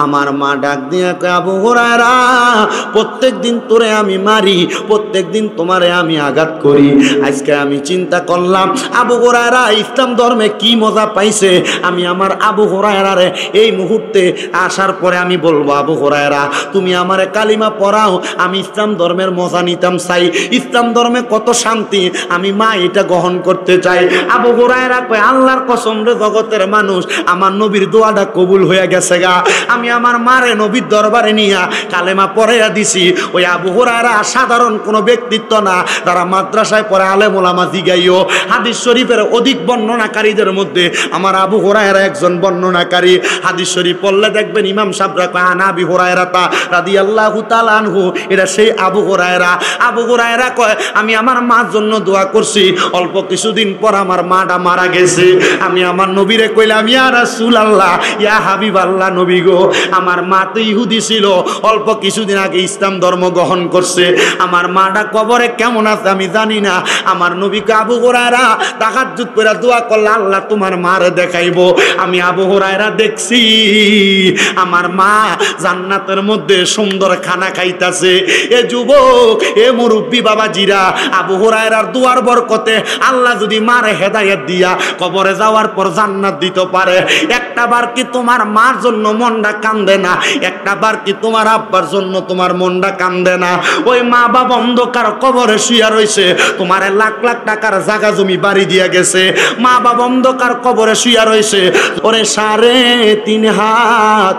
আমার মা ডাক দিয়া কয়, আবু হুরায়রা, প্রত্যেকদিন তোরে আমি মারি, প্রত্যেকদিন তোমারে আমি আঘাত করি। আজকে আমি চিন্তা করলাম আবু হুরায়রা ইসলাম ধর্মে কি মজা পাইছে। আমি আমার আবু হুরায়রারে এই মুহূর্তে আসার পরে আমি বলবো, আবু হুরায়রা তুমি আমারে কালিমা পড়াও, আমি ইসলাম ধর্মের মজা নিতাম চাই। ইসলাম ধর্মে কত শান্তি, আমি মা এটা গ্রহণ করতে চাই। আবু হুরায়রা কয়, আল্লাহর কসম রে জগতের মানুষ, আমার নবীর দোয়াটা কবুল হয়ে গেছে গা। আমি আমার মারে নবীর দরবারে নিয়া কালেমা পড়াইয়া দিছি। ওই আবু হুরায়রা সাধারণ কোনো ব্যক্তিত্ব না, তারা মাদ্রাসায় পড়ে আলেম ওলামা জিগাইও। হাদিস শরীফের অধিক বর্ণনাকারীদের মধ্যে আমার আবু হুরায়রা একজন বর্ণনাকারী। হাদিস শরীফ পড়লে দেখবেন ইমাম সাহেবরা কয়, আন আবি হুরায়রা রাদিয়াল্লাহু তাআলা আনহু, এটা সেই আবু হুরায়রা। আবু হুরায়রা কয়, আমি আমার মার জন্য দোয়া করছি, অল্প কিছুদিন পর আমার মাটা মারা গেছে। আমি আমার নবীরে কইলাম, ইয়া রাসূলুল্লাহ, ইয়া হাবিবাল্লাহ, নবী গো, আমার মা তো ইহুদি ছিল, অল্প কিছুদিন আগে ইসলাম ধর্ম গ্রহণ করছে, আমার মাটা কবরে কেমন আছে আমি জানি না। আমার নবীকে আবু হুরায়রা তাহাজ্জুদ করে দোয়া করলে আল্লাহ তোমার মারে দেখাইবো। আমি আবু হুরায়রা দেখছি আমার মা জান্নাতের মধ্যে সুন্দর খানা খাইতাছে। এ যুবক, এ মুরব্বী বাবাজিরা, আবু হুরায়রার দুয়ার বরকতে আল্লাহ যদি মারে হেদায়েত দিয়া কবরে যাওয়ার পর জান্নাত দিতে পারে, একটা বার কি তোমার মার জন্য মনটা কান্দে না? একটা বার কি তোমার আব্বার জন্য তোমার মনটা কান্দে না? ওই মা বাবা অন্ধকার কবরে শুয়া রইছে, তোমার লাখ লাখ টাকার জায়গা জমি বাড়ি দিয়া গেছে, মা বাবা অন্ধকার কবরে শুয়া রইছে। ওরে 3.5 হাত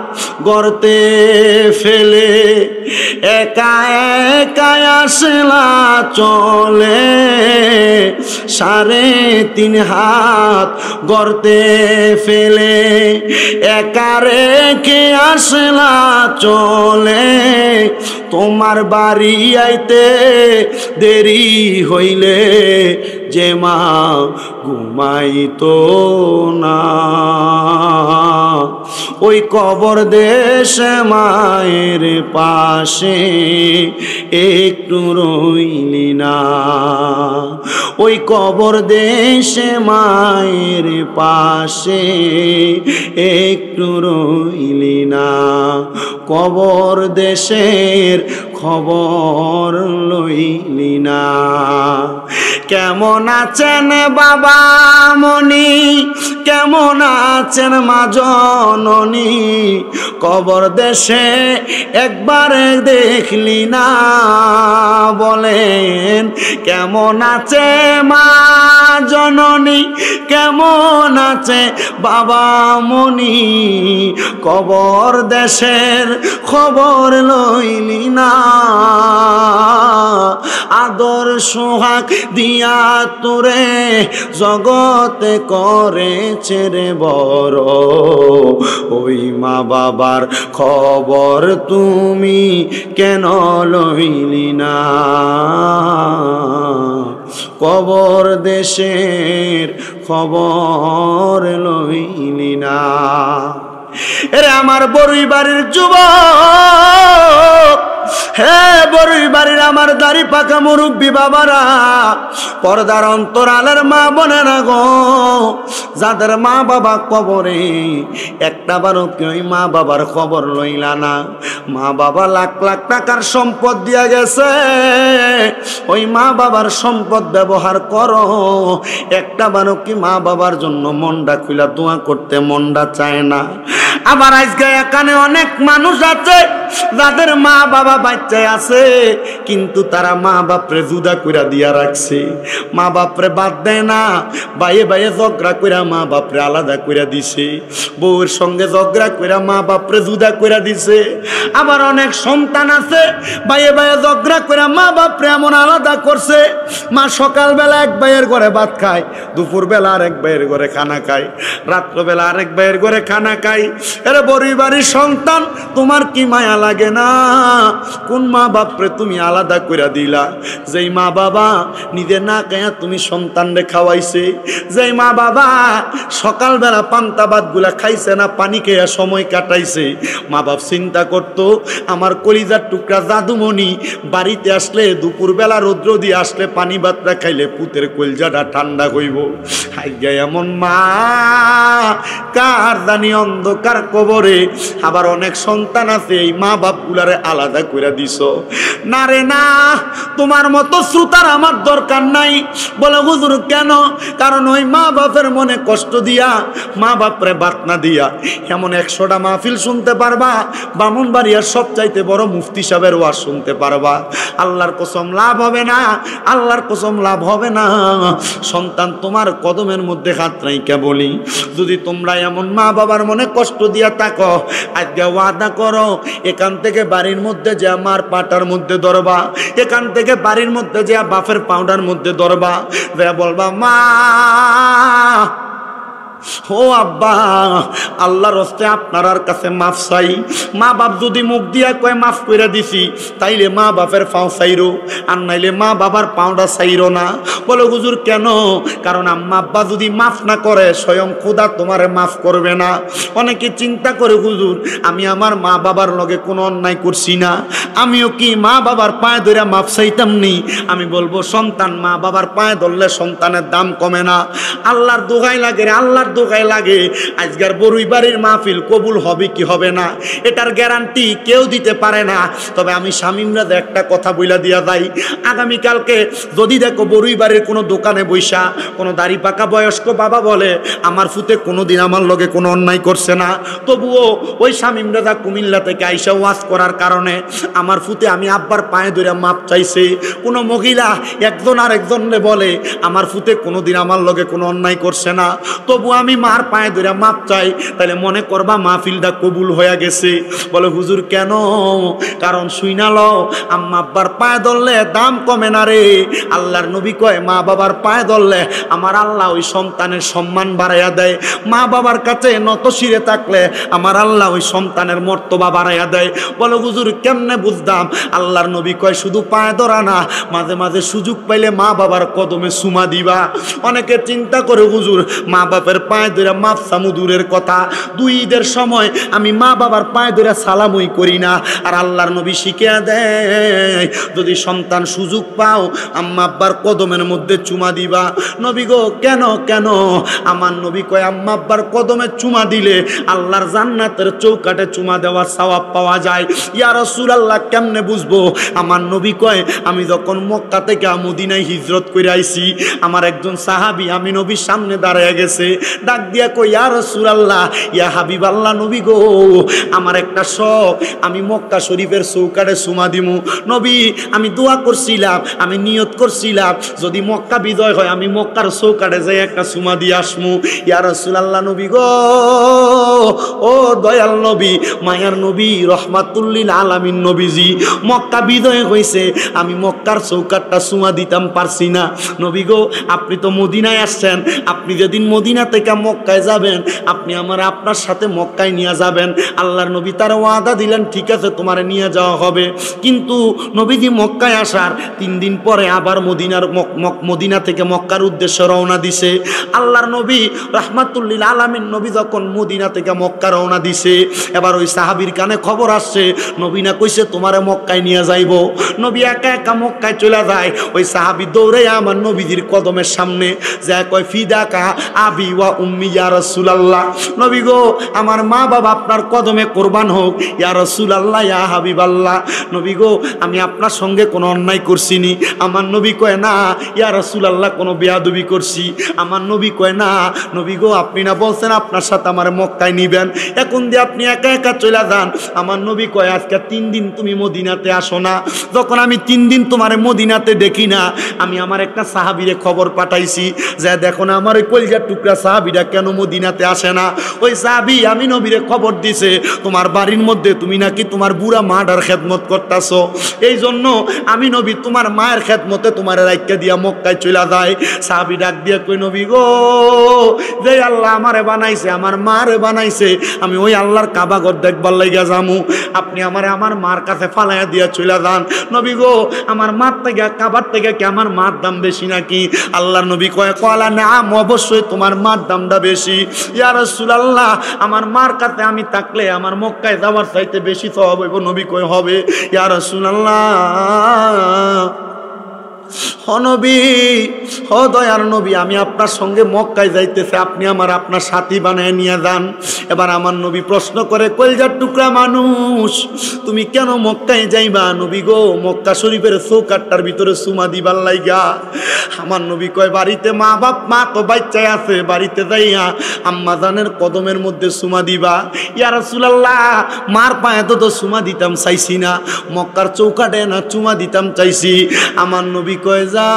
গর্তে ফেলে একা একা আসলা চলে, 3.5 হাত গর্তে ফেলে একা রেখে আসলা চলে, তোমার বাড়ি আইতে দেরি হইলে যে মা ঘুমাইতো না, ওই কবর দেশে মায়ের পাশে একটু রইলি না, ওই কবর দেশে মায়ের পাশে একটু রইলি না, কবর দেশের খবর লইলি না। কেমন আছেন বাবা মনি, কেমন আছেন মা জননী, কবর দেশে একবার দেখলি না, বলেন কেমন আছে মা জননী, কেমন আছে বাবা মনি, কবর দেশের খবর লইলি না, আদর সোহাগ দিয়া তোরে জগতে করেছে রে বড়, ওই মা বাবার খবর তুমি কেন লইলি না, কবর দেশের খবর লইলি না। এরে আমার বড়ই বাড়ির যুবক, হে বড়ই বাড়ির আমার দাড়ি পাকা মুরব্বী বাবারা, পর্দার অন্তরালের মা বোনেরা গো, যাদের মা বাবা কবরে, একটা বারও কেউ মা বাবার খবর লইলা না। মা বাবা লাখ লাখ টাকার সম্পদ দিয়া গেছে, ওই মা বাবার সম্পদ ব্যবহার করো, একটা বারও কি মা বাবার জন্য মনটা খুলা দোয়া করতে মনটা চায় না। আবার আজকে এখানে অনেক মানুষ আছে যাদের মা বাবা বাচ্চায় আছে, কিন্তু তারা মা বাপরে জুদা কইরা দিয়া রাখছে, মা বাপরে বাদ দেয় না, বাইয়ে বাইয়ে ঝগড়া কইরা মা বাপরে আলাদা কইরা দিছে, বউয়ের সঙ্গে ঝগড়া কইরা মা বাপরে জুদা কইরা দিছে। আবার অনেক সন্তান আছে বাইয়ে বাইয়ে ঝগড়া কইরা মা বাপরে এমন আলাদা করছে, মা সকালবেলা এক ভাইয়ের ঘরে ভাত খায়, দুপুরবেলা আরেক ভাইয়ের ঘরে খানা খায়, রাত্রবেলা আরেক ভাইয়ের ঘরে খানা খায়। এরে বড়ই বাড়ির সন্তান, তোমার কি মায়া লাগে না? কোন কোন মা বাপরে তুমি আলাদা করে দিলা? যেই মা বাবা নিজে না খায়া তুমি সন্তানরে খাওয়াইছে, যেই মা বাবা সকালবেলা পান্তা ভাতগুলা খাইছে না, পানি খেয়া সময় কাটাইছে। মা বাপ চিন্তা করতো আমার কলিজার টুকরা জাদুমণি বাড়িতে আসলে দুপুরবেলা রৌদ্র দিয়ে আসলে পানি ভাতটা খাইলে পুতের কলজাটা ঠান্ডা হইব। হাইয়া এমন মা কার জানি অন্ধকার কবরে। আবার অনেক সন্তান আছে এই মা বাপগুলারে আলাদা করে দিছ। না রে না, তোমার মতো শ্রোতার আমার দরকার নাই। বলে হুজুর কেন? কারণ ওই মা বাপের মনে কষ্ট দিয়া, মা বাপরে বাত না দিয়া এমন 100টা মাহফিল শুনতে পারবা, ব্রাহ্মণবাড়িয়ার সবচাইতে বড় মুফতি সাহেবের ওয়াজ শুনতে পারবা। আল্লাহর কসম লাভ হবে না, আল্লাহর কসম লাভ হবে না। সন্তান তোমার কদমের মধ্যে হাত রাইখা বলি, যদি তোমরা এমন মা বাবার মনে কষ্ট দিয়া থাকো, আজকে ওয়াদা করো এখান থেকে বাড়ির মধ্যে যে আমার পাটার মধ্যে ধরবা, এখান থেকে বাড়ির মধ্যে যে বাপের পাউডার মধ্যে ধরবা, বলবা মা ও আব্বা, আল্লাহর হস্তে আপনার কাছে মাফ চাই। মা বাপ যদি মুখ দিয়া কয় মাফ করে দিছি, তাইলে মা বাপের পাও চাইরো, আর নাইলে মা বাবার পাওটা চাইরো না। বলে হুজুর কেন? কারণ আম্মা আব্বা যদি মাফ না করে স্বয়ং খোদা তোমারে মাফ করবে না। অনেকে চিন্তা করে হুজুর আমি আমার মা বাবার লগে কোনো অন্যায় করছি না, আমিও কি মা বাবার পায়ে ধরে মাফ চাইতাম নি? আমি বলবো সন্তান মা বাবার পায়ে ধরলে সন্তানের দাম কমে না। আল্লাহর দোহাই লাগে রে, আল্লাহর দোহাই লাগে। আজকের বড়ুই বাড়ির মাহফিল কবুল হবে কি হবে না এটার গ্যারান্টি কেউ দিতে পারে না। তবে আমি শামিমরা একটা কথা বইলা দিয়া যাই, আগামীকালকে যদি দেখো বড়ুই বাড়ির কোনো দোকানে বইসা কোনো দাড়ি পাকা বয়স্ক বাবা বলে আমার ফুতে কোনোদিন আমার লগে কোনো অন্যায় করছে না, তবুও ওই শামিমরা কুমিল্লা থেকে আইসা ওয়াজ করার কারণে আমার ফুতে আমি আব্বার পায়ে ধরে মাপ চাইছে। কোনো মহিলা একজন আর একজনে বলে আমার ফুতে কোনোদিন আমার লগে কোনো অন্যায় করছে না, তবু আমি মার পায়ে ধরে মাপ চাই, তাহলে মনে করবা মাহফিলটা কবুল হয়ে গেছে। বলে হুজুর কেন? কারণ শুইনা লও আম্মা আব্বার পায়ে ধরলে দাম কমে না রে। আল্লাহর নবী কয় মা বাবার পায়ে ধরলে আমার আল্লাহ ওই সন্তানের সম্মান বাড়াইয়া দেয়। মা বাবার কাছে নত শিরে থাকলে আমার আল্লাহ ওই সন্তানের মর্তবা বাড়াইয়া দেয়। বলে হুজুর কেমনে বুঝতাম? আল্লাহর নবী কয় শুধু পায়ে ধরা না, মাঝে মাঝে সুযোগ পাইলে মা বাবার কদমে সুমা দিবা। অনেকে চিন্তা করে হুজুর মা বাপের পায়ে ধরে মাপ সামু দূরের কথা, 2 ঈদের সময় আমি মা বাবার পায়ে ধরে সালামই করি না। আর আল্লাহর নবী শিখিয়ে দেয় যদি সন্তান সুযোগ পাও আম্মা আব্বার কদমের মধ্যে চুমা দিবা। নবী গো কেন কেন? আমার নবী কয় আম্মা আব্বার কদমে চুমা দিলে আল্লাহর জান্নাতের চৌকাঠে চুমা দেওয়ার সওয়াব পাওয়া যায়। ইয়া রাসূলুল্লাহ কেমনে বুঝবো? আমার নবী কয় আমি যখন মক্কা থেকে মদিনায় হিজরত করে আইছি, আমার একজন সাহাবী আমি নবীর সামনে দাঁড়ায় গেছে, ডাক দিয়া কই ইয়া রাসূলুল্লাহ ইয়া হাবিবাল্লাহ নবী গো আমার একটা শখ, আমি মক্কা শরীফের চৌকাঠে চুমা দিমু। নবী আমি দোয়া করছিলাম, আমি নিয়ত করছিলাম যদি মক্কা বিজয় হয় আমি মক্কার চৌকাঠে যাই একটা চুমা দিয়ে আসমু। ইয়া রাসূলুল্লাহ নবী গো, ও দয়াল নবী, মায়ার নবী, রহমাতুল্লিল আলামিন নবীজি, মক্কা বিজয় হইছে আমি মক্কার চৌকাঠটা চুমা দিতাম পারছি না। নবী গো আপনি তো মদিনায় আসছেন, আপনি যেদিন মদিনা থেকে মক্কায় যাবেন আপনি আমার আপনার সাথে মক্কায় নিয়ে যাবেন। আল্লাহর নবী তার ওয়াদা দিলেন ঠিক আছে তোমারে নিয়ে যাওয়া হবে। কিন্তু নবীজি মক্কায় আসার 3 দিন পরে আবার মদিনা থেকে মক্কার উদ্দেশ্যে রওনা দিছে। আল্লাহর নবী রাহমাতুল্লিল আলামিন নবী যখন মদিনা থেকে মক্কা রওনা দিছে, এবার ওই সাহাবীর কানে খবর আসছে নবী না কইছে তোমারে মক্কায় নিয়ে যাইব। নবী একা একা মক্কায় চলে যায়। ওই সাহাবী দৌড়ে আমার নবীজির কদমের সামনে যায় কয় ফিদাকা আবি ওয়া উম্মি ইয়া রাসূলুল্লাহ, নবী গো আমার মা বাবা আপনার কদমে কোরবান হোক। ইয়া রাসূলুল্লাহ ইয়া হাবিবাল্লাহ, নবী গো আমি আপনার সঙ্গে কোনো অন্যায় করছি নি। আমার নবী কয় না ইয়া রাসূলুল্লাহ কোনো বেয়াদবি করছি। আমার নবী কয় না নবী গো আপনি না বলছেন আপনার সাথে আমার মক্কায় নিবেন, এখন দিয়ে আপনি একা একা চলে যান। আমার নবী কয় আজকে 3 দিন তুমি মদিনাতে আসো না, যখন আমি 3 দিন তোমার মদিনাতে দেখি না, আমি আমার একটা সাহাবীরে খবর পাঠাইছি যে দেখো না আমার ওই কলিজার টুকরা সাহাবী সাহাবীরা কেন মদিনাতে আসে না? ওই সাহাবী আমি নবীরে খবর দিছে তোমার বাড়ির মধ্যে তুমি নাকি তোমার বুড়া মাটার খেদমত করতেছো, এই জন্য আমি নবী তোমার মায়ের খেদমতে তোমার রাইখা দিয়া মক্কায় চলে যায়। সাহাবী ডাক দিয়া কই নবী গো, যে আল্লাহ আমারে বানাইছে আমার মারে বানাইছে, আমি ওই আল্লাহর কাবা ঘর দেখবার লাইগা যামু, আপনি আমারে আমার মার কাছে ফালাইয়া দিয়া চলে যান। নবী গো, আমার মার থেকে কাবার থেকে কি আমার মার দাম বেশি নাকি? আল্লাহর নবী কয় কলা নাম, অবশ্যই তোমার মার দামটা বেশি। ইয়া রাসূলুল্লাহ, আমার মার কাছে আমি থাকলে আমার মক্কায় যাওয়ার চাইতে বেশি সওয়াব হইব। নবী কয় হবে। ইয়া রাসূলুল্লাহ, ও নবী, ও দয়ার নবী, আমি আপনার সঙ্গে মক্কায় যাইতেছি, আপনি আমার আপনার সাথী বানায় নিয়ে যান। এবার আমার নবী প্রশ্ন করে, কলজার টুকরা মানুষ, তুমি কেন মক্কায় যাইবা? নবী গো, মক্কা শরীফের চৌকাটটার ভিতরে চুমা দিবার লাইগা। আমার নবী কয়, বাড়িতে মা বাপ, মা তো বাচ্চায় আছে, বাড়িতে যাইয়া আম্মা জানের কদমের মধ্যে চুমা দিবা। ইয়া রাসূলুল্লাহ, মার পায়ে তো চুমা দিতাম চাইছি না, মক্কার চৌকাটে না চুমা দিতাম চাইছি। আমার নবী কয়, যা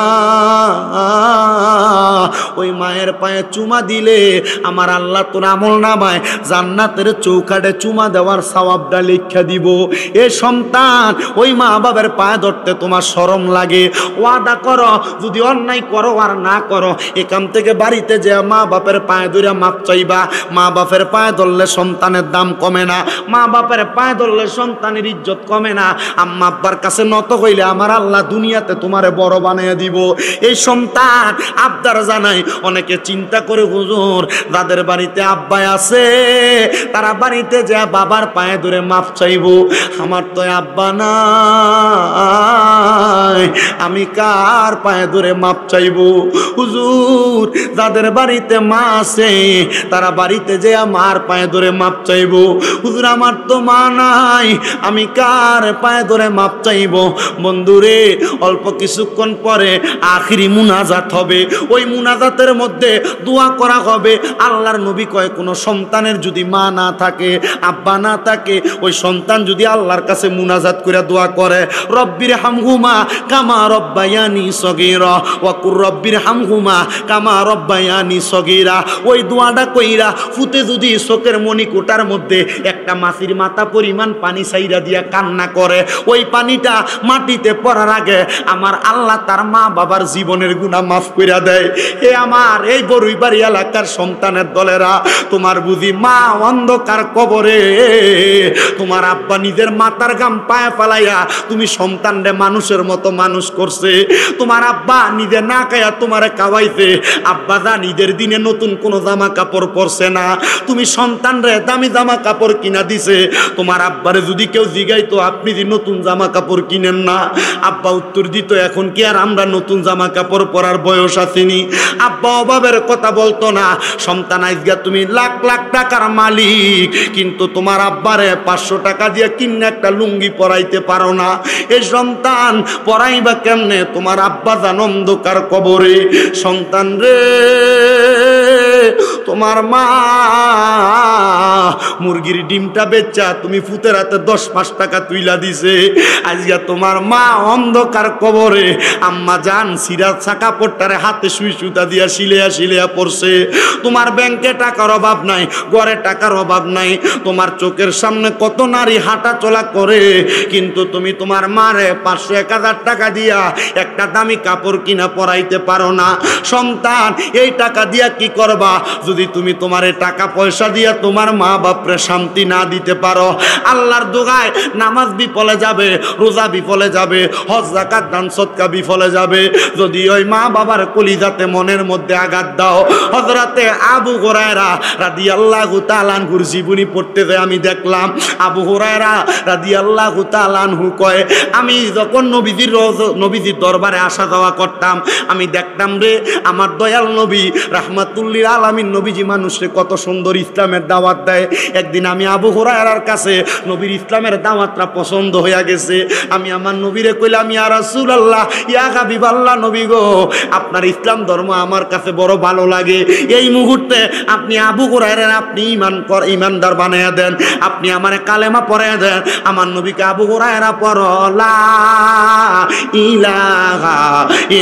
ওই মায়ের পায়ে চুমা দিলে আমার আল্লাহ তোর আমল নামায় জান্নাতের চৌকাটে চুমা দেওয়ার সওয়াবটা লিখা দিব। এ সন্তান, ওই মা বাবার পায়ে ধরতে তোমার শরম লাগে? ওয়াদা করো, যদি অন্যায় করো আর না করো, এখান থেকে বাড়িতে যে মা বাপের পায়ে ধরে মাপ চাইবা। মা বাপের পায়ে ধরলে সন্তানের দাম কমে না, মা বাপের পায়ে ধরলে সন্তানের ইজ্জত কমে না। আম্মা আব্বার কাছে নত হইলে আমার আল্লাহ দুনিয়াতে তোমারে বড় বানিয়ে দিব। এই সন্তান আবদার জানাই। অনেকে চিন্তা করে, হুজুর যাদের বাড়িতে আব্বাই আছে তারা বাড়িতে যে বাবার পায়ে ধরে মাপ চাইব, আমার তো আব্বা নাই, আমি কার পায়ে ধরে মাপ চাইব? হুজুর যাদের বাড়িতে মা আছে তারা বাড়িতে যে মার পায়ে ধরে মাপ চাইব। হুজুর আমার তো মা নাই, আমি কার পায়ে ধরে মাপ চাইব? বন্ধুরে, অল্প কিছুক্ষণ পরে আখিরি মুনাজাত হবে। ওই মুনাজাতের মধ্যে দোয়া করা হবে। আল্লাহর নবী কয়, কোনো সন্তানের যদি মা না থাকে, আব্বা না থাকে, ওই সন্তান যদি আল্লাহর কাছে মুনাজাত করে দোয়া করে, রব্বির হামহুমা কামা রব্বায়ানি সগীরা ওয়া কুর রব্বির হামহুমা কামা রব্বায়ানি সগীরা, ওই দোয়াটা কইরা ফুতে যদি চোখের মণিকোটার মধ্যে একটা মাছির মাথা পরিমাণ পানি ছাইরা দিয়া কান্না করে, ওই পানিটা মাটিতে পড়ার আগে আমার আল্লাহ তার মা বাবার জীবনের গুনাহ মাফ কইরা দেয়। হে আমার এই বরুইবাড়ি এলাকার সন্তানের দলেরা, তোমার বুঝি মা অন্ধকার কবরে, তোমার আব্বা নিজের মাথার গাম পায়ে ফালাইয়া তুমি সন্তানরে মানুষের মতো মানুষ করছে। তোমার আব্বা নিজে না খায়া তোমারে খাওয়াইছে, আব্বা দা নিজের দিনে নতুন কোনো জামা কাপড় পরছে না, তুমি সন্তানরে দামি জামা কাপড় কিনা দিছে। তোমার আব্বারে যদি কেউ জিগাইতো, আপনি যে নতুন জামা কাপড় কিনেন না, আব্বা উত্তর দিত, এখন কি আর আমরা নতুন জামা কাপড় পরার বয়স আসেনি? আব্বা অভাবের কথা বলতো না। সন্তান আজকে তুমি লাখ লাখ টাকার মালিক, কিন্তু তোমার আব্বারে 500 টাকা দিয়ে কিনে একটা লুঙ্গি পরাইতে পারো না। এই সন্তান পরাইবা কেমনে? তোমার আব্বা জান অন্ধকার কবরে। সন্তান রে, তোমার মা মুরগির ডিমটা বেচা তুমি ফুতের হাতে 10-5 টাকা তুইলা দিছে, আজকে তোমার মা অন্ধকার কবরে। আম্মা জান সিরাত ছাকা পট্টারে হাতে সুই সুতা দিয়া শিলেয়া শিলেয়া পড়ছে। তোমার ব্যাংকে টাকার অভাব নাই, ঘরে টাকার অভাব নাই, তোমার চোখের সামনে কত নারী হাঁটা চলা করে, কিন্তু তুমি তোমার মারে 500-1000 টাকা দিয়া একটা দামি কাপড় কিনা পরাইতে পারো না। সন্তান, এই টাকা দিয়া কি করবা যদি তুমি তোমার টাকা পয়সা দিয়া তোমার মা বাপরে শান্তি না দিতে পারো? আল্লাহর দোগায় নামাজ বিফলে যাবে, রোজা বিফলে যাবে, হজ যাকাত দান সদকা বিফলে যাবে যদি ওই মা বাবার কলিজাতে মনের মধ্যে আঘাত দাও। হযরতে আবু হুরায়রা রাদিয়াল্লাহু তাআলা আনহুর জীবনী পড়তে যায় আমি দেখলাম, আবু হুরায়রা রাদিয়াল্লাহু তাআলা আনহু কয়, আমি যখন নবীজির দরবারে আসা যাওয়া করতাম, আমি দেখতাম রে আমার দয়াল নবী রাহমাতুল্লিল আলামিন নবীজি মানুষকে কত সুন্দর ইসলামের দাওয়াত দেয়। একদিন আমি আবু হুরায়রার কাছে নবীর ইসলামের দাওয়াতটা পছন্দ হয়ে গেছে। আমি আমার নবীরে কইলাম, ইয়া রাসূলুল্লাহ, ইয়া হাবিবাল্লাহ, নবী গো, আপনার ইসলাম ধর্ম আমার কাছে বড় ভালো লাগে। এই মুহূর্তে আপনি আবু হুরায়রা আপনি ইমানদার বানায়া দেন, আপনি আমারে কালেমা পড়ায়া দেন। আমার নবীকে আবু হুরায়রা পড়ো, লা ইলাহা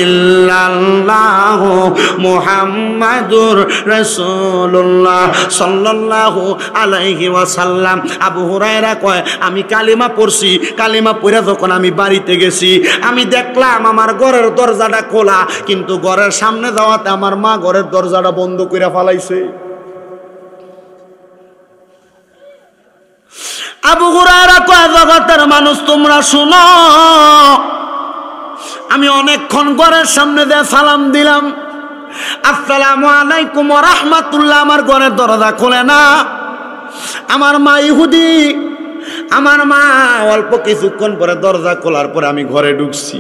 ইল্লাল্লাহু মুহাম্মাদুর রাসূলুল্লাহ রাসূলুল্লাহ সাল্লাল্লাহু আলাইহি ওয়াসাল্লাম। আবু হুরায়রা কয় আমি কালিমা পড়ছি, কালিমা পড়ে যখন আমি বাড়িতে গেছি আমি দেখলাম আমার ঘরের দরজাটা খোলা, কিন্তু ঘরের সামনে যাওয়াতে আমার মা ঘরের দরজাটা বন্ধ করে ফেলাইছে। আবু হুরায়রা কয় জগতের মানুষ তোমরা শুনো, আমি অনেকক্ষণ ঘরের সামনে দিয়ে সালাম দিলাম, আসসালামু আলাইকুম ওয়া রাহমাতুল্লাহ, আমার ঘরের দরজা খোলে না। আমার মা ইহুদি, আমার মা অল্প কিছুক্ষণ পরে দরজা খোলার পরে আমি ঘরে ঢুকছি।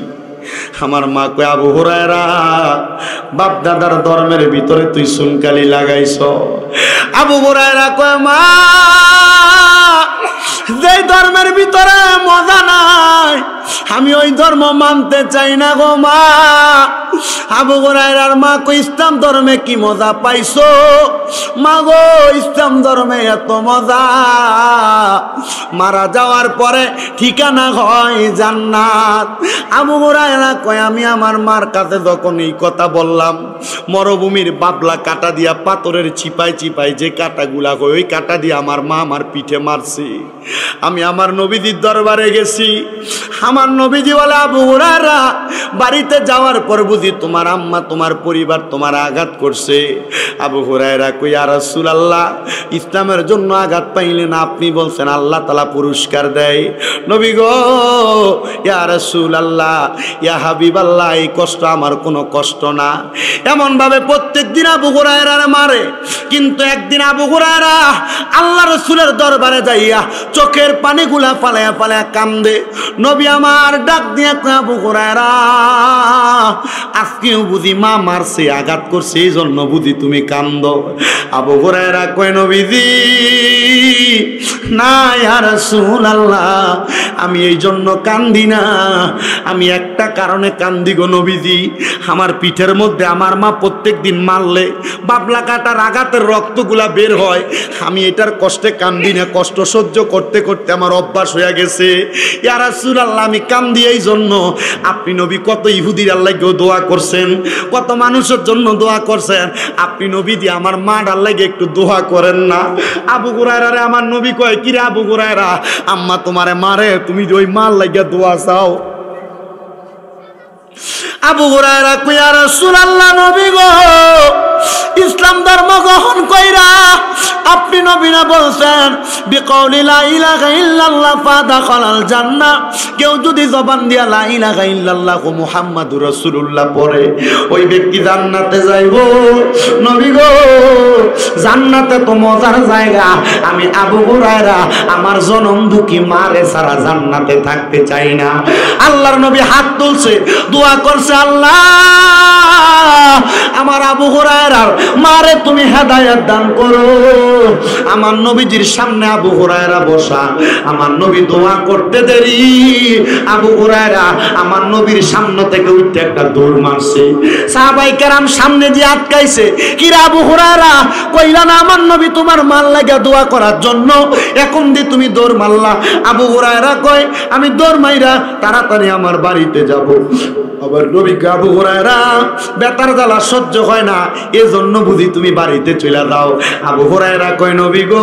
আমার মা কয় আবু হুরায়রা বাপ দাদার ধর্মের ভিতরে তুই সুনকালি লাগাইছ। আবু হুরায়রা কয় মা যে ধর্মের ভিতরে মজা নাই আমি ওই ধর্ম মানতে চাই না গো মা। আবু হুরায়রার মা কই ইসলাম ধর্মে কি মজা পাইছো? মা গো ইসলাম ধর্মে এত মজা, মারা যাওয়ার পরে ঠিকানা হয় জান্নাত। আবু হুরায়রা কয় আমি আমার মার কাছে যখন এই কথা বললাম, মরুভূমির বাবলা কাটা দিয়া পাথরের চিপাই চিপাই যে কাটাগুলা হয় ওই কাটা দিয়ে আমার মা আমার পিঠে মারছে। আমি আমার নবীজির দরবারে গেছি, আমার নবীজি বলে আবু হুরায়রা বাড়িতে যাওয়ার পর বুঝি তোমার আম্মা তোমার পরিবার তোমার আঘাত করছে। আবু হুরায়রা কই ইয়া রাসূলুল্লাহ ইসলামের জন্য আঘাত পাইলেন, আপনি বলছেন আল্লাহ তাআলা পুরস্কার দেয়। নবী গো ইয়া রাসূলুল্লাহ ইয়া হাবিবাল্লাহ এই কষ্ট আমার কোনো কষ্ট না। এমন ভাবে প্রত্যেকদিন আবু হুরায়রার মারে, কিন্তু একদিন আবু হুরায়রা আল্লাহ রাসূলের দরবারে যাইয়া চোখের পানিগুলা ফালায়া ফালায়া কান্দে। নবী আমার ডাক দিয়া কয় আবু হুরায়রা আজকেও বুঝি মা মারছে আঘাত করছে এই জন্য বুঝি তুমি কান্দো? আবু হুরায়রা কয় নবীজি না ইয়া রাসূলুল্লাহ আমি এই জন্য কান্দি না, আমি একটা কারণে কান্দি গো নবীজি। আমার পিঠের মধ্যে আমার মা প্রত্যেকদিন মারলে বাবলা কাটার আঘাতের রক্তগুলা বের হয়, আমি এটার কষ্টে কান্দি না, কষ্ট সহ্য করতে করতে আমার অভ্যাস হয়ে গেছে। ইয়া রাসূলুল্লাহ আমি কান্দি এই জন্য, আপনি নবী কত ইহুদির আল্লাহকেও দোয়া করছেন, কত মানুষের জন্য দোয়া করছেন, আপনি নবী দিয়ে আমার মার আল্লাহকে একটু দোয়া করেন না। আবু হুরায়রা আমার নবী কয় কি রে আবু হুরায়রা আম্মা তোমারে মারে তুমি ওই মার লাগিয়া দোয়া চাও? আবু হুরায়রা কয় ইয়া রাসূলুল্লাহ নবী গো ইসলাম ধর্ম গ্রহণ কইরা আপনি নবী না বলছেন বিকাউলি লা ইলাহা ইল্লাল্লাহ ফাদাখালাল জান্নাহ, কেউ যদি জবান দিয়া লা ইলাহা ইল্লাল্লাহ মুহাম্মাদুর রাসূলুল্লাহ পড়ে ওই ব্যক্তি জান্নাতে যাইবো। নবী গো জান্নাতে তো মজার জায়গা, আমি আবু হুরায়রা আমার জনম দুঃখী মারে সারা জান্নাতে থাকতে চাই না। আল্লাহর নবী হাত তুলছে দোয়া করছে আল্লাহ আমার আবু হুরায়রার মারে তুমি হেদায়েত দান করো। আমার নবীজির সামনে আবু হুরায়রা বসা, আমার নবী দোয়া করতে দেরি আবু হুরায়রা আমার নবীর সামনে থেকে উঠতে একটা দৌড় মারছে। সাহাবায়ে কেরাম সামনে দিয়ে আটকাইছে, কি রে আবু হুরায়রা কইলা না আমার নবী তোমার মাল লাগা দোয়া করার জন্য, এখন দিয়ে তুমি দৌড় মারলা? আবু হুরায়রা কয় আমি দৌড় মাইরা তাড়াতাড়ি আমার বাড়িতে যাব। আবার নবী আবু হুরায়রা বেতার জ্বালা সহ্য হয় না এজন্য বুঝি তুমি বাড়িতে চলে যাও। আবু হুরায়রা কয় নবী গো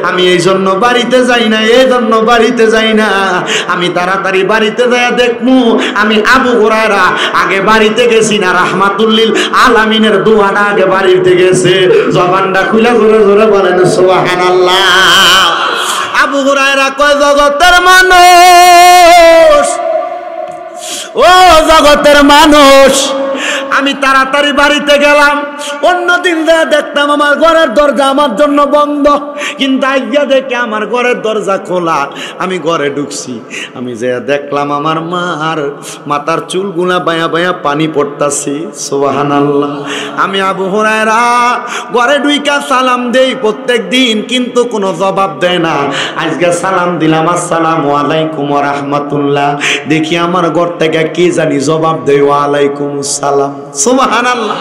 আমি এই জন্য বাড়িতে যাই না, এই জন্য বাড়িতে যাই না, আমি তাড়াতাড়ি বাড়িতে যাইয়া দেখমু আমি আবু হুরায়রা আগে বাড়িতে গেছি না রাহমাতুল লিল আলামিনের দোয়াটা আগে বাড়িতে গেছে। জবানটা খুলে জোরে জোরে বলেন সুবহানাল্লাহ। আবু হুরায়রা কয় জগতের মানুষ, ও জগতের মানুষ, আমি তাড়াতাড়ি বাড়িতে গেলাম। অন্যদিন দেখতাম আমার ঘরের দরজা আমার জন্য বন্ধ, কিন্তু আজকে দেখে আমার ঘরের দরজা খোলা। আমি ঘরে ঢুকছি, আমি যে দেখলাম আমার মার মাথার চুলগুলা বায়া বায়া পানি পড়তাছি। সুবহানাল্লাহ। আমি আবু হুরায়রা ঘরে ঢুইকা সালাম দেই প্রত্যেক দিন, কিন্তু কোনো জবাব দেয় না। আজকে সালাম দিলাম আসসালামু আলাইকুম ওয়া রাহমাতুল্লাহ, দেখি আমার ঘর থেকে কি জানি জবাব দেয় ওয়া আলাইকুম আসসালাম। সুবহানাল্লাহ।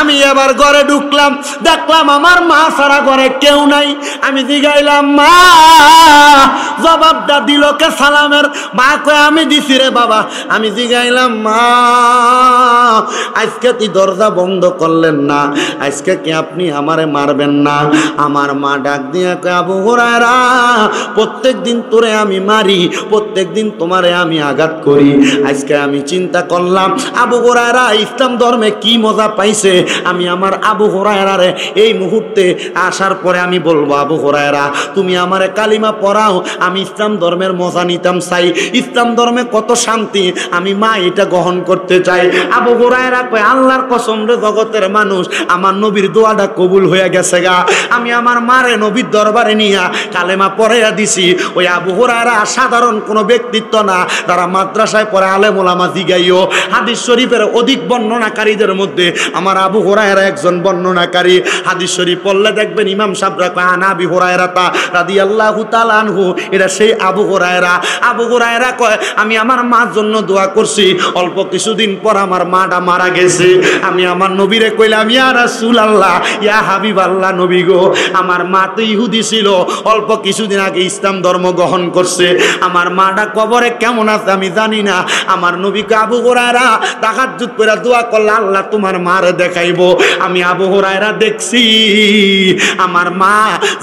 আমি এবার আবার ঘরে ঢুকলাম, দেখলাম আমার মা ছাড়া ঘরে কেউ নাই। আমি জিগাইলাম মা, জবাবটা দিল কে সালামের? মা কয় আমি দিছি রে বাবা। আমি জিগাইলাম মা, আজকে তুই দরজা বন্ধ করলেন না, আজকে কি আপনি আমারে মারবেন না? আমার মা ডাক দিয়া কয় আবু হুরায়রা, প্রত্যেক দিন তোরে আমি মারি, প্রত্যেক দিন তোমারে আমি আঘাত করি। আজকে আমি চিন্তা করলাম আবু হুরায়রা ইসলাম ধর্মে কি মজা পাইছে। আমি আমার আবু হুরায়রারে এই মুহূর্তে আসার পরে আমি বলবো, আবু হুরায়রা তুমি আমারে কালিমা পড়াও, আমি ইসলাম ধর্মের মজা নিতাম চাই। ইসলাম ধর্মে কত শান্তি, আমি মা এটা গ্রহণ করতে চাই। আবু হুরায়রা কয় আল্লাহর কসম রে জগতের মানুষ, আমার নবীর দোয়াটা কবুল হয়ে গেছে গা। আমি আমার মারে নবীর দরবারে নিয়া কালেমা পড়াইয়া দিছি। ওই আবু হুরায়রা সাধারণ কোনো ব্যক্তিত্ব না, তারা মাদ্রাসায় পড়ে আলেম ওলামা জিগাইও। হাদিস শরীফের অধিক বর্ণনাকারীদের মধ্যে আমার আবু হুরায়রা একজন বর্ণনাকারী। হাদিস শরীফ পড়লে দেখবেন ইমাম সাহেবরা কয় আন আবি হুরায়রা রাদিয়াল্লাহু তাআলা আনহু, এটা সেই আবু হুরায়রা। আবু হুরায়রা কয় আমি আমার মার জন্য দোয়া করছি, অল্প কিছুদিন পর আমার মাটা মারা গেছে। আমি আমার নবীরে কইলাম ইয়া রাসূলুল্লাহ, ইয়া হাবিবাল্লাহ নবী গো, আমার মা তো ইহুদি ছিল, অল্প কিছুদিন আগে ইসলাম ধর্ম গ্রহণ করছে, আমার মাটা কবরে কেমন আছে আমি জানি না। আমার নবীকে আবু হুরায়রা তাহাজ্জুদ করে দোয়া করলে আল্লাহ তোমার মারে দেখাইবো। আমি আবু হুরায়রা দেখছি আমার মা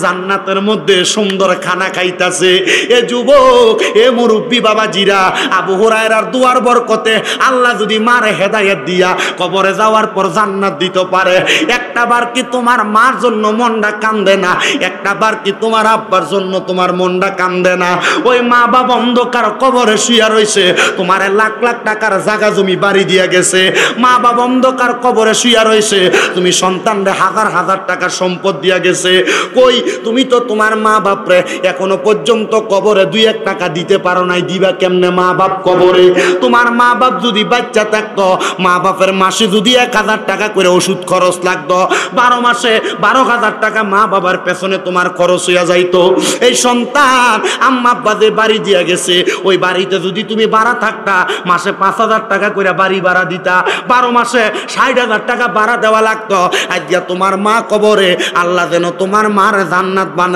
জান্নাতের মধ্যে সুন্দর খানা খাইতাছে। এ যুবক, এ মুরব্বী বাবাজিরা, আবু হুরায়রার দুয়ার বরকতে আল্লাহ যদি মারে হেদায়েত দিয়া কবরে যাওয়ার পর জান্নাত দিতে পারে, একটা বার কি তোমার মার জন্য মনটা কান্দে না? একটা বার কি তোমার আব্বার জন্য তোমার মনটা কান্দে না? ওই মা বাবা অন্ধকার কবরে শুয়া রইছে, তোমার লাখ লাখ টাকার জায়গা জমি বাড়ি দিয়া গেছে। মা বাবা অন্ধকার কবরে শুয়া রইছে, তুমি সন্তানরে হাজার হাজার টাকার সম্পদ দিয়া গেছে। কই তুমি তো তোমার মা বাপরে এখনো পর্যন্ত কবরে 2-1 টাকা দিতে পারো নাই, দিবা কেমনে মা বাপ কবরে? তোমার মা বাপ যদি বাচ্চা থাকতো, মা বাপের মাসে যদি 1000 টাকা করে ওষুধ খরচ লাগতো, 12 মাসে 12,000 টাকা মা বাবার পেছনে তোমার খরচ হইয়া যাইতো। এই সন্তান আম্মা আব্বা যে বাড়ি দিয়া গেছে, ওই বাড়িতে যদি তুমি ভাড়া থাকতা, মাসে 5,000 টাকা করে বাড়ি ভাড়া দিতা, 12 মাসে 60,000 টাকা ভাড়া দেওয়া লাগতো। আজকে তোমার মা কবরে, আল্লাহ যেন তোমার মার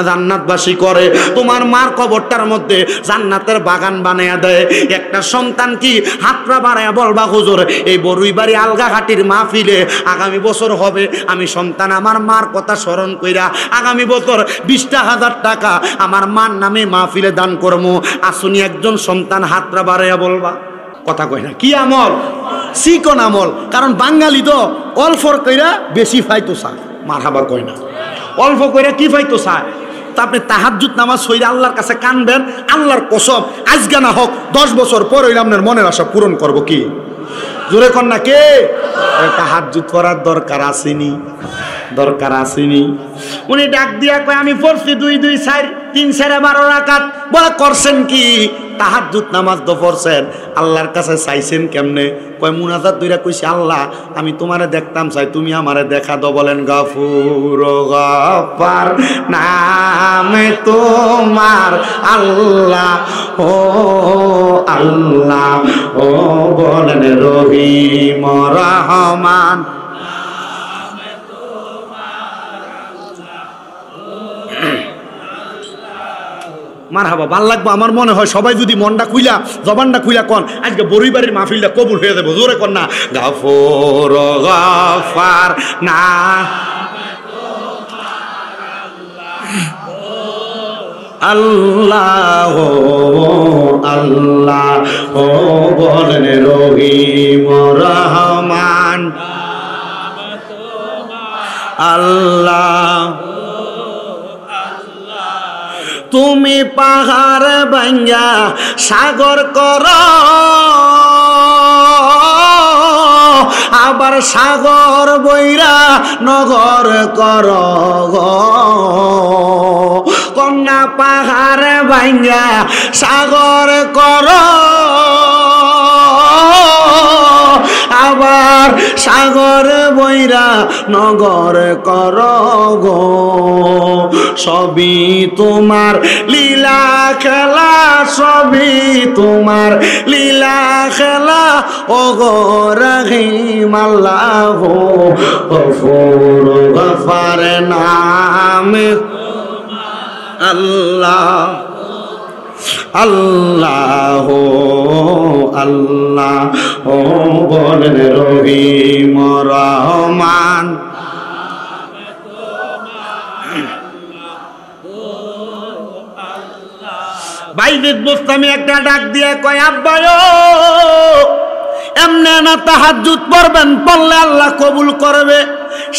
জান্নাতবাসী করে, তোমার মার কবরটার মধ্যে জান্নাতের বাগান বানায়া দেয়। একটা সন্তান কি হাতরা বাড়ায়া বলবা হুজুর এই বরুইবাড়ি আলগাঘাটির মাহফিলে আগামী বছর হবে, আমি সন্তান আমার মার কথা স্মরণ কইরা আগামী বছর 20,000 টাকা আমার মার নামে মাহফিলে দান করবো। আসুনি একজন সন্তান হাতরা বাড়ায়া বলবা, কথা কয় না। কি আমল? চিকন আমল। কারণ বাঙালি তো অল্প কইরা বেশি ফাইতো চায়, মারহাবা কয় না। অল্প কইরা কি ফাইতো চায়? তা আপনি তাহাজ্জুদ নামাজ সইরা আল্লাহর কাছে কানবেন, আল্লাহর কসম আজকে না হোক 10 বছর পর হইলে আপনার মনের আশা পূরণ করব। কি জোরে কর না কে? তাহাজ্জুদ করার দরকার আসেনি, দরকার আসেনি। উনি ডাক দিয়া কয় আমি পড়ছি 2-2 4 3 4 12 রাকাত। বলে করছেন কি? তাহাজ্জুদ নামাজ তো পড়ছেন, আল্লাহর কাছে চাইছেন কেমনে? কয় মুনাজাত দুইরা কইছি আল্লাহ আমি তোমারে দেখতাম চাই, তুমি আমারে দেখা দাও। বলেন গাফুর গাফার নামে তোমার আল্লাহ ও আল্লাহ ও, বলেন রহিম রহমান। মারহাবা, ভাল লাগবো। আমার মনে হয় সবাই যদি মনটা খুইলা জবানটা খুইলা কন, আজকে বরুইবাড়ির মাহফিলটা কবুল হয়ে যাবে। জোরে কন না, গাফুর গাফার না আল্লাহ আল্লাহ ও, বলেন রহিম রহমান আল্লাহ। তুমি পাহাড় ভাঙ্গা সাগর কর, আবার সাগর বইরা নগর কর। কন্যা পাহাড় ভাঙ্গা সাগর কর, আবার সাগর বৈরা নগর কর গো সবই তোমার লীলা খেলা সবই তোমার লীলা খেলা ও গো রহিম আল্লাহ গফুর গফার নাম আল্লাহ আল্লাহ আল্লাহ ও বলেন রহিম রহমান বাইজিদ বুস্তামি একটা ডাক দিয়ে কয় আব্বায়ো এমনে না তাহাজ্জুদ পড়বেন, পড়লে আল্লাহ কবুল করবে,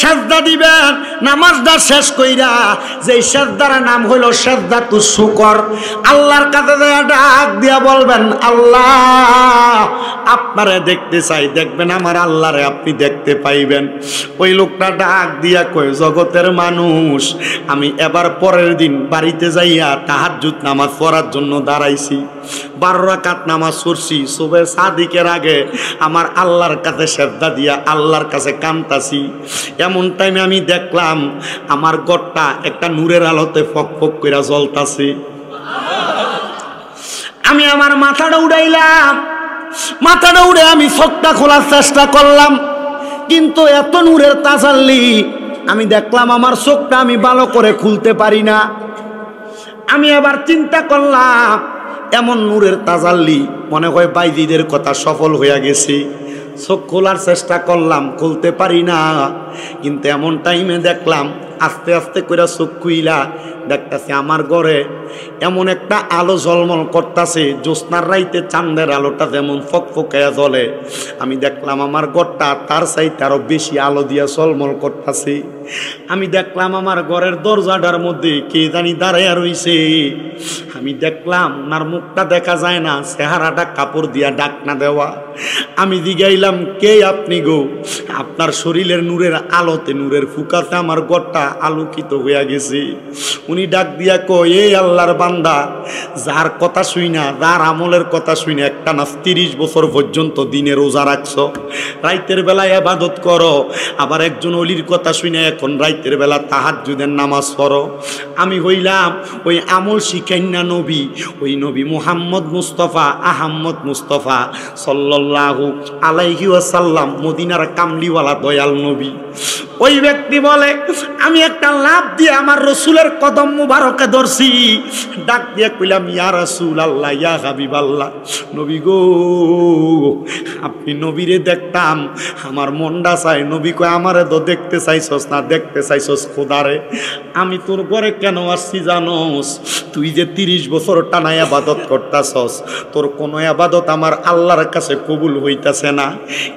সাজদা দিবেন নামাজটা শেষ কইরা, যে সাজদার নাম হইল সাজদাতুস শুকর। আল্লাহর কাছে ডাক দিয়া বলবেন আল্লাহ আপনারে দেখতে চাই, দেখবেন আমার আল্লাহরে আপনি দেখতে পাইবেন। ওই লোকটা ডাক দিয়া কয় জগতের মানুষ আমি এবার পরের দিন বাড়িতে যাইয়া তাহাজ্জুদ নামাজ পড়ার জন্য দাঁড়াইছি, 12 রাকাত নামাজ পড়ছি, সুবহে সাদিকের আগে আমার আল্লাহর কাছে সেজদা দিয়া আল্লাহর কাছে কাঁদতাছি। এমন টাইমে আমি দেখলাম আমার ঘরটা একটা নূরের আলোতে ফক ফক করে জ্বলতাছে। আমি আমার মাথাটা উড়াইলাম, মাথাটা উড়ে আমি চোখটা খোলার চেষ্টা করলাম, কিন্তু এত নূরের তাজাল্লি আমি দেখলাম আমার চোখটা আমি ভালো করে খুলতে পারি না। আমি আবার চিন্তা করলাম এমন নূরের তাজাল্লি মনে হয় বাইজিদের কথা সফল হইয়া গেছে। চোখ খোলার চেষ্টা করলাম, খুলতে পারি না। কিন্তু এমন টাইমে দেখলাম আস্তে আস্তে করে চোখ খুইলা দেখতেছে আমার ঘরে এমন একটা আলো ঝলমল করতেছে, জ্যোৎস্নার রাইতে চাঁদের আলোটা যেমন ফকফকায়া জ্বলে, আমি দেখলাম আমার ঘরটা তার চাইতে আরো বেশি আলো দিয়া ঝলমল করতেছে। আমি দেখলাম আমার ঘরের দরজাটার মধ্যে কে জানি দাঁড়াইয়া রইছে। আমি দেখলাম ওনার মুখটা দেখা যায় না, চেহারাটা কাপড় দিয়া ঢাকনা দেওয়া। আমি জিগাইলাম কে আপনি গো? আপনার শরীরের নূরের আলোতে নূরের ফুকাতে আমার ঘরটা আলোকিত হইয়া গেছে। উনি ডাক দিয়া কয় এই আল্লাহর বান্দা, যার কথা শুই না, যার আমলের কথা শুই না একটা না 30 বছর পর্যন্ত দিনে রোজা রাখছো, রাইতের বেলায় ইবাদত করো, আবার একজন অলির কথা শুই না এখন রাইতের বেলা তাহাজ্জুদের নামাজ পড়ো। আমি হইলাম ওই আমল শিখাইন না নবী, ওই নবী মুহাম্মদ মুস্তাফা আহম্মদ মুস্তাফা সাল্লাল্লাহু আলাইহি ওয়াসাল্লাম, মদিনার কামলিওয়ালা দয়াল নবী। ওই ব্যক্তি বলে আমি একটা লাভ দিয়ে আমার রসুলের কদম মুবারকে ধরছি, ডাক দিয়ে কইলাম ইয়া রাসূলুল্লাহ ইয়া হাবিবাল্লাহ, নবী গো আপনি নবীরে দেখতাম আমার মনটা চাই। নবী কয় আমারে তো দেখতে চাইছস না, দেখতে চাইছস খোদারে। আমি তোর ঘরে কেন আসছি জানোস? তুই যে 30 বছর টানা ইবাদত করতাছস, তোর কোনো ইবাদত আমার আল্লাহর কাছে কবুল হইতাছে না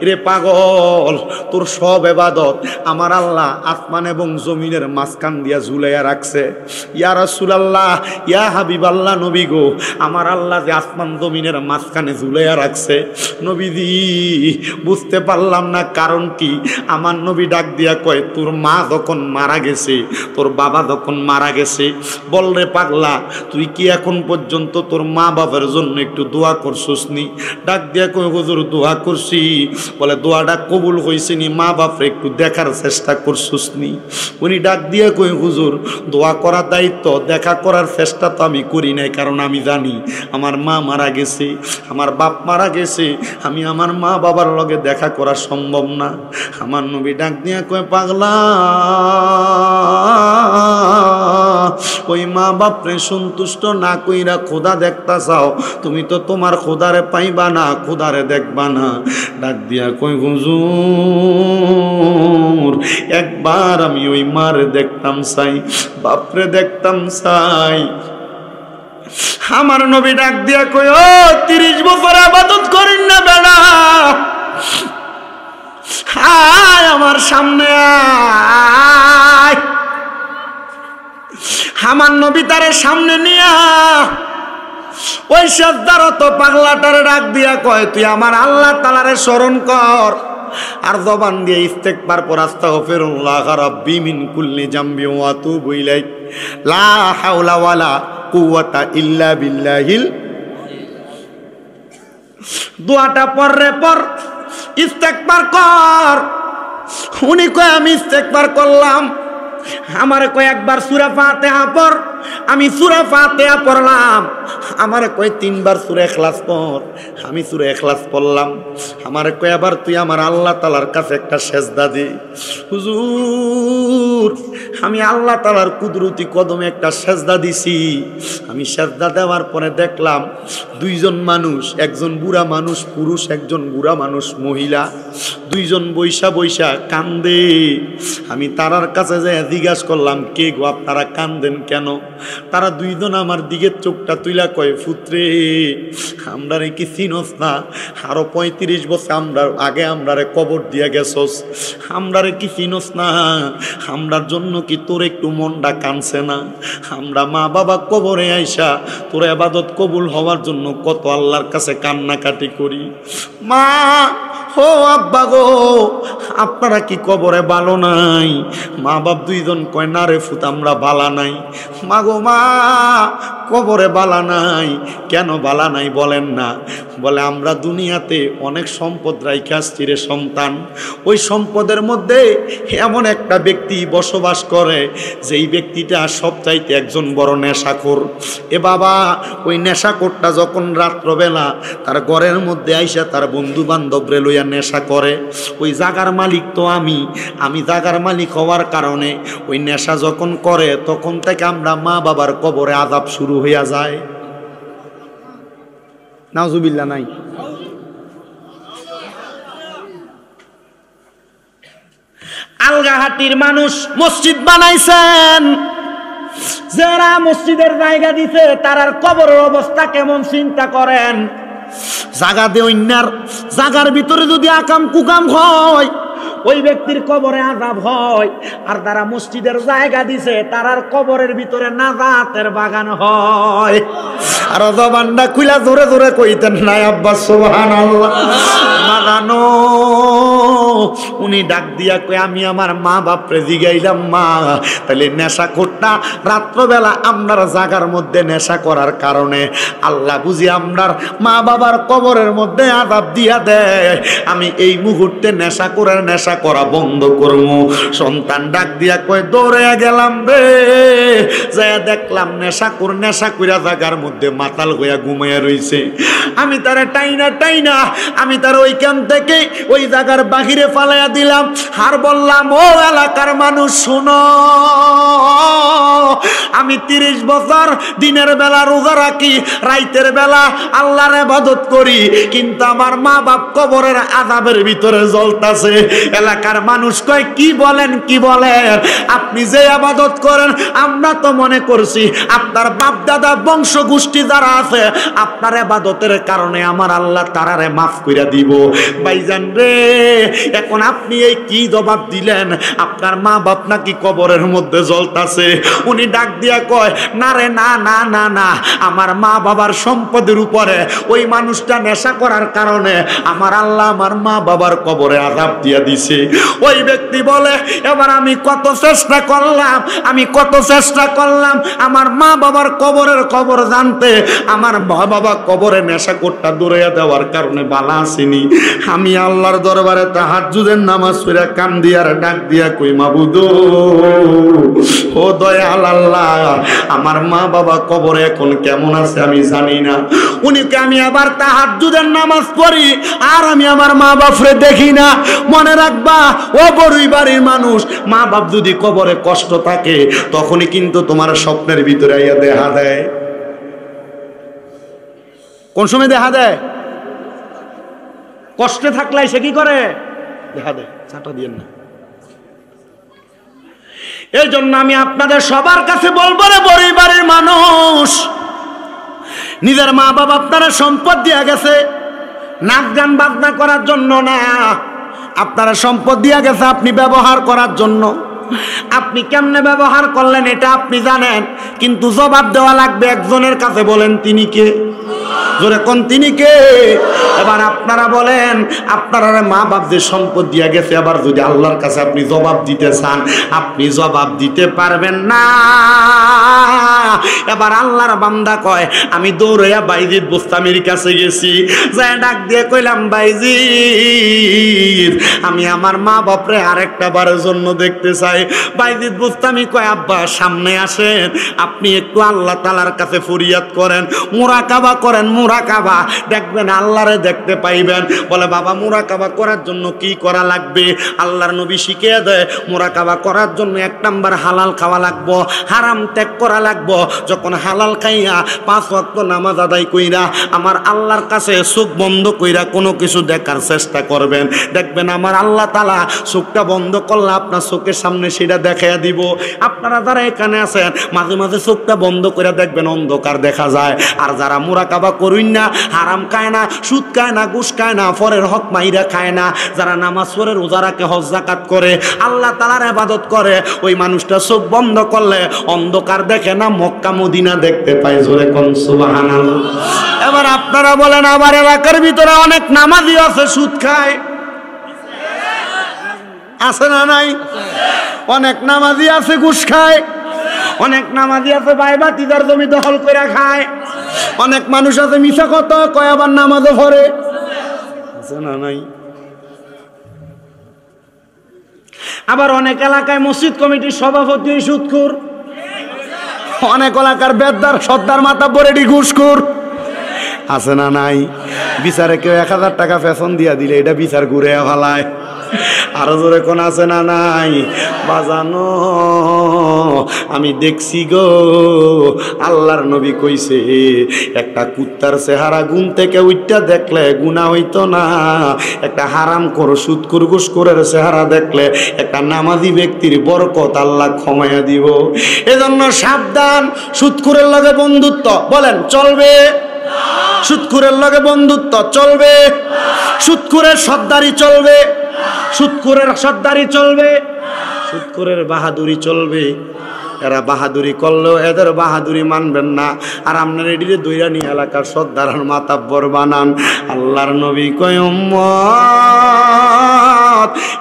রে পাগল। তোর সব ইবাদত আমার আল্লাহ আসমান এবং জমিনের মাঝখান দিয়া ঝুলাইয়া রাখছে। ইয়া রাসূলুল্লাহ ইয়া হাবিবাল্লাহ, নবী গো আমার আল্লাহ যে আসমান জমিনের মাঝখানে ঝুলাইয়া রাখছে, নবীজি বুঝতে পারলাম না কারণ কি। আমার নবী ডাক দিয়া কয় তোর মা যখন মারা গেছে, তোর বাবা যখন মারা গেছে, বল রে পাগলা তুই কি এখন পর্যন্ত তোর মা বাবার জন্য একটু দোয়া করছিস নি? ডাক দিয়া কয় হুজুর দোয়া করছি। বলে দোয়াটা কবুল হয়েছে নি? মা বাপরে একটু দেখার চেষ্টা করছিস নি? উনি ডাক দিয়া কয় হুজুর দোয়া করার দায়িত্ব, দেখা করার চেষ্টা তো আমি করি নাই, কারণ আমি জানি আমার মা মারা গেছে, আমার বাপ মারা গেছে, আমি আমার মা বাবার লগে দেখা করা সম্ভব না। আমার নবী ডাক দিয়া কয় পাগলা ওই মা বাপরে সন্তুষ্ট না কইরা খোদা দেখতা চাও, তুমি তো তোমার খোদারে পাইবা না, খোদারে দেখবা না। ডাক দিয়া কই হুজুর একবার আমি ওই মারে দেখতাম চাই, বাপরে দেখতাম চাই। আমার নবী ডাক দিয়া কই ও 30 বছর ইবাদত করেন না বেড়া, আয় আমার সামনে আয়। আমার নবী তারে সামনে নিয়া ওই সাজদারত পাগলাটারে ডাক দিয়া কয় তুই আমার আল্লাহ তাআলারে স্মরণ কর, আর জবান দিয়ে ইস্তেগফার পর আস্তাগফিরুল্লাহ রাব্বি মিন কুল্লি জামবি ওয়া আতুবু ইলাইহি লা হাওলা ওয়ালা কুওয়াতা ইল্লা বিল্লাহিল। দোয়াটা পড়রে পর ইস্তেগফার কর। উনি কয় আমি ইস্তেগফার করলাম। আমারে কয় একবার সূরা ফাতিহা পড়। আমি সূরা ফাতিহা পড়লাম। আমারে কয় 3 বার সূরা ইখলাস পড়। আমি সূরা ইখলাস পড়লাম। আমারে কয় আবার তুই আমার আল্লাহ তাআলার কাছে একটা সেজদা দে। হুজুর আমি আল্লাহ তাআলার কুদরতি কদমে একটা সেজদা দিছি। আমি সেজদা দেওয়ার পরে দেখলাম 2 জন মানুষ, একজন বুড়া মানুষ পুরুষ, একজন বুড়া মানুষ মহিলা, 2 জন বৈশা বৈশা কান্দে। আমি তারার কাছে যাই জিজ্ঞাসা করলাম, কে গো আপনারা কান্দেন কেন? তারা 2 জন আমার দিকে চোখটা তুইলা কয়, পুত্রে আমরা রে কি চিনস না? আরো 35 বছর আমরা আগে আমরারে কবর দিয়া গেছস, আমরা রে কি চিনস না? আমরার জন্য কি তোর একটু মনটা কানছে না? আমরা মা বাবা কবরে আইসা তোর ইবাদত কবুল হওয়ার জন্য কত আল্লাহর কাছে কান্নাকাটি করি। মা ও আব্বা গো আপনারা কি কবরে ভালো নাই? মা বাপ 2 জন কয় না রে ফুত আমরা বালা নাই। মা গো মা কবরে বালা নাই। কেন বালা নাই বলেন না? বলে আমরা দুনিয়াতে অনেক সম্পদ রাইখা আসছি রে সন্তান। ওই সম্পদের মধ্যে এমন একটা ব্যক্তি বসবাস করে যেই ব্যক্তিটা সবচাইতে একজন বড় নেশাখোর। এ বাবা ওই নেশাখোরটা যখন রাত্রবেলা তার ঘরের মধ্যে আইসা তার বন্ধু বান্ধবরে লইয়া নেশা করে, ওই জাগার মালিক তো আমি জাগার মালিক হওয়ার কারণে ওই নেশা যখন করে তখন থেকে আমরা মা বাবার কবরে আযাব শুরু হইয়া যায়। নাউজুবিল্লাহ নাই। আলগাহাটির মানুষ মসজিদ বানাইছেন, যারা মসজিদের জায়গা দিছে তারার কবরের অবস্থা কেমন চিন্তা করেন। জায়গা দিয়ে অন্যার জায়গার ভিতরে যদি আকাম কুকাম হয় ওই ব্যক্তির কবরে আযাব হয়, আর যারা মসজিদের জায়গা দিছে তারার কবরের ভিতরে নাজাতের বাগান হয়। আর জবানটা খুলা জোরে জোরে কইতেন না আব্বা সুবহানাল্লাহ। মাগানো উনি ডাক দিয়া কই, আমি আমার মা বাপরে জিগাইলাম, মা তাহলে নেশাখোরটা রাত্রবেলা আমরার জায়গার মধ্যে নেশা করার কারণে আল্লাহ বুঝি আমরার মা বাবার কবরের মধ্যে আযাব দিয়া দেয়। আমি এই মুহূর্তে নেশা করা বন্ধ করবো। সন্তান ডাক দিয়া কয়, দৌড়ে গেলাম রে, যাইয়া দেখলাম নেশা কইরা জায়গার মধ্যে মাতাল হইয়া ঘুমাইয়া রইছে। আমি তারে টাইনা আমি তার ওইখান থেকে ওই জায়গার বাহিরে ফালাইয়া দিলাম। আর বললাম, ও এলাকার মানুষ শোনো, আমি 30 বছর দিনের বেলা রোজা রাখি, রাইতের বেলা আল্লাহর ইবাদত করি, কিন্তু আমার মা বাপ কবরের আযাবের ভিতরে জ্বলতাছে। এলাকার মানুষ কয়, কি বলেন আপনি যে ইবাদত করেন আমরা তো মনে করছি আপনার বাপ দাদা বংশ গোষ্ঠী যারা আছে আপনার ইবাদতের কারণে আমার আল্লাহ তারারে মাফ কইরা দিব। ভাইজান রে, এখন আপনি এই কি জবাব দিলেন? আপনার মা বাপ নাকি কবরের মধ্যে জ্বলতাছে। উনি ডাক দিয়া কয়, না রে না, আমার মা বাবার সম্পদের উপরে ওই মানুষটা নেশা করার কারণে আমার আল্লাহ আমার মা বাবার কবরে আযাব দিয়া দিছে। ওই ব্যক্তি বলে, এবার আমি কত চেষ্টা করলাম আমার মা বাবার কবরের খবর জানতে। আমার মা বাবা কবরে নেশাখোরটা দৌড়াইয়া দেওয়ার কারণে বালা আসেনি। আমি আল্লাহর দরবারে তাহাজ্জুদের নামাজ পড়ে কান্দি আর ডাক দিয়া কই, মাবুদ ও দয়াল আল্লাহ, আমার মা বাবা কবরে এখন কেমন আছে আমি জানি না। উনিকে আমি আবার তাহাজ্জুদের নামাজ পড়ি আর আমি আমার মা বাপরে দেখি না। মনে রাখবা ও বড়ই বাড়ির মানুষ, মা বাপ যদি কবরে কষ্ট থাকে তখনই কিন্তু তোমার স্বপ্নের ভিতরে আইয়া দেখা দেয়। কোন সময় দেখা দেয়? কষ্টে থাকলে সে কি করে? দেখা দেয়। চাটা দিয়েন না। এই জন্য আমি আপনাদের সবার কাছে বলবো রে বড়ই বাড়ির মানুষ, নিজের মা বাবা আপনারা সম্পদ দিয়া গেছে নাচ গান বাজনা করার জন্য না, আপনারা সম্পদ দিয়া গেছে আপনি ব্যবহার করার জন্য। আপনি কেমনে ব্যবহার করলেন এটা আপনি জানেন, কিন্তু জবাব দেওয়া লাগবে একজনের কাছে। বলেন তিনি কে? জোরে কোন তিনি কে? এবার আপনারা বলেন, আপনারা মা বাপ যে সম্পদ দিয়া গেছে, আবার যদি আল্লাহর কাছে আপনি জবাব দিতে চান, আপনি জবাব দিতে পারবেন না। এবার আল্লাহর বান্দা কয়, আমি দৌড়াইয়া বাইজিদ বুস্তামির কাছে গেছি, যায় ডাক দিয়ে কইলাম, বাইজিদ আমি আমার মা বাপরে আরেকটা বারের জন্য দেখতে চাই। বাইজিদ বুস্তামি কয়, আব্বা সামনে আসেন, আপনি একটু আল্লাহ তাআলার কাছে ফরিয়াদ করেন, মুরাকাবা করেন, মুরাকাবা দেখবেন আল্লাহরে দেখতে পাইবেন। বলে বাবা মুরাকাবা করার জন্য কি করা লাগবে? আল্লাহর নবী শিখিয়ে দেয়, মুরাকাবা করার জন্য 1 নাম্বার হালাল খাওয়া লাগবো, হারাম ত্যাগ করা লাগবো। যখন হালাল খাইয়া 5 ওয়াক্ত নামাজ আদায় কইরা আমার আল্লাহর কাছে চোখ বন্ধ কইরা কোনো কিছু দেখার চেষ্টা করবেন, দেখবেন আমার আল্লাহ তাআলা চোখটা বন্ধ করলে আপনার চোখের সামনে সেটা দেখাইয়া দিব। আপনারা যারা এখানে আছেন মাঝে মাঝে চোখটা বন্ধ করে দেখবেন অন্ধকার দেখা যায়। আর যারা মুরাকাবা করুন না, হারাম খায় না, সুদ খায় না, ঘুষ খায় না, পরের হক মাইরা খায় না, যারা নামাজ পড়ে, রোজা রাখে, হজ যাকাত করে, আল্লাহ তাআলার ইবাদত করে, ওই মানুষটা চোখ বন্ধ করলে অন্ধকার দেখে না, মক্কা মদিনা দেখতে পায়। জোরে কোন সুবহানাল্লাহ। এবার আপনারা বলেন, আমার এলাকার ভিতরে অনেক নামাজি আছে সুদ খায়, আছে না নাই? অনেক নামাজি আছে ঘুষ খায়, অনেক নামাজি আছে ভাই-ভাতিজার জমি দখল করে খায়, অনেক মানুষ আছে মিছা কথা কয় আবার নামাজও পড়ে, আছে না নাই? আবার অনেক এলাকায় মসজিদ কমিটির সভাপতি সুদখোর, অনেক এলাকার বেদদার সর্দার মাথা বরেডি ঘুষখোর, আছে না নাই? বিচারে কেউ 1000 টাকা পেছন দিয়া দিলে এটা বিচার ঘুরে ফেলায়। আরো জোরে কোন আছে না নাই? বাজানো আমি দেখছি গো, আল্লাহর নবী কইছে একটা কুত্তার চেহারা গুণ থেকে উইটা দেখলে গুনাহ হইতো না, একটা হারামখোর সুদখোর ঘুষখোরের চেহারা দেখলে একটা নামাজি ব্যক্তির বরকত আল্লাহ ক্ষমায়া দিব। এজন্য সাবধান, সুদখোরের লগে বন্ধুত্ব বলেন চলবে? সুদখোরের লগে বন্ধুত্ব চলবে? সুদখোরের সর্দারি চলবে? সুদখোরের সর্দারি চলবে? সুদখোরের বাহাদুরি চলবে? এরা বাহাদুরি করলেও এদের বাহাদুরি মানবেন না, আর আপনার এদিকে দইরা নিয়ে এলাকার সর্দার মাতাব্বর বানান। আল্লাহর নবী কয়, উম্মত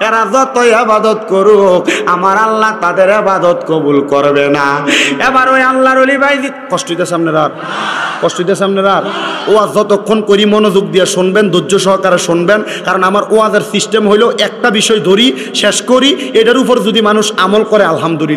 এরা যতই ইবাদত করুক আমার আল্লাহ তাদের ইবাদত কবুল করবে না। এবার ওই আল্লাহর ওলি ভাই কষ্ট হইতেছে আপনারা, কষ্ট হইতেছে আপনারা। ওয়াজ যতক্ষণ করি মনোযোগ দিয়ে শুনবেন, ধৈর্য সহকারে শুনবেন, কারণ আমার ওয়াজের সিস্টেম হইলো একটা বিষয় ধরি শেষ করি, এটার উপর যদি মানুষ আমল করে আলহামদুলিল্লাহ।